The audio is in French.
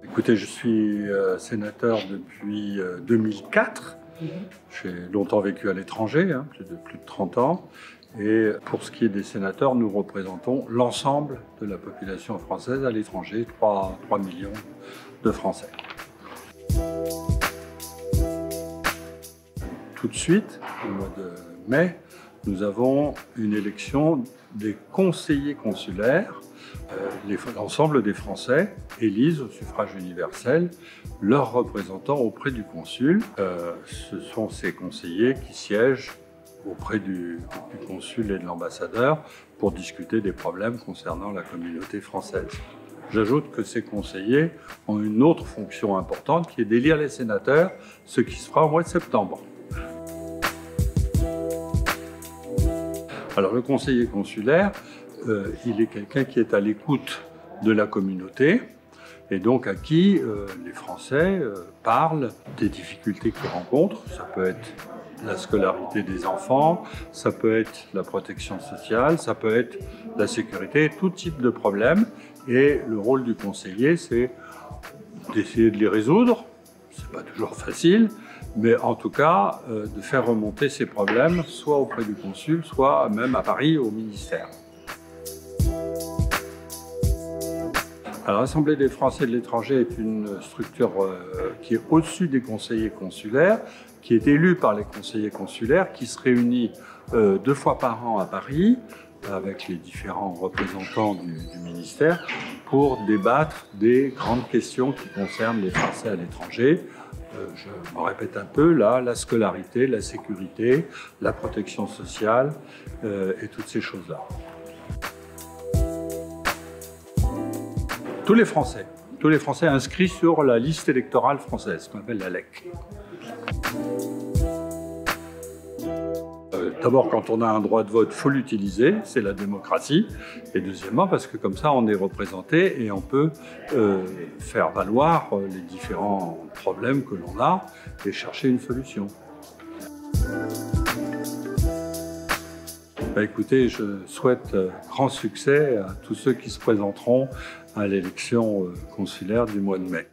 Écoutez, je suis sénateur depuis 2004. J'ai longtemps vécu à l'étranger, plus de 30 ans. Et pour ce qui est des sénateurs, nous représentons l'ensemble de la population française à l'étranger, 3 millions de Français. Tout de suite, au mois de mai, nous avons une élection des conseillers consulaires. L'ensemble des Français élisent au suffrage universel leurs représentants auprès du consul. Ce sont ces conseillers qui siègent auprès du consul et de l'ambassadeur pour discuter des problèmes concernant la communauté française. J'ajoute que ces conseillers ont une autre fonction importante qui est d'élire les sénateurs, ce qui se fera au mois de septembre. Alors le conseiller consulaire, il est quelqu'un qui est à l'écoute de la communauté et donc à qui les Français parlent des difficultés qu'ils rencontrent. Ça peut être la scolarité des enfants, ça peut être la protection sociale, ça peut être la sécurité, tout type de problèmes. Et le rôle du conseiller, c'est d'essayer de les résoudre. C'est pas toujours facile, mais en tout cas, de faire remonter ces problèmes, soit auprès du consul, soit même à Paris, au ministère. Alors, l'Assemblée des Français de l'étranger est une structure qui est au-dessus des conseillers consulaires, qui est élue par les conseillers consulaires, qui se réunit 2 fois par an à Paris, avec les différents représentants du ministère, pour débattre des grandes questions qui concernent les Français à l'étranger. Je me répète un peu, là, la scolarité, la sécurité, la protection sociale et toutes ces choses-là. Tous les Français inscrits sur la liste électorale française, qu'on appelle la LEC. D'abord, quand on a un droit de vote, il faut l'utiliser, c'est la démocratie. Et deuxièmement, parce que comme ça, on est représenté et on peut faire valoir les différents problèmes que l'on a et chercher une solution. Écoutez, je souhaite grand succès à tous ceux qui se présenteront à l'élection consulaire du mois de mai.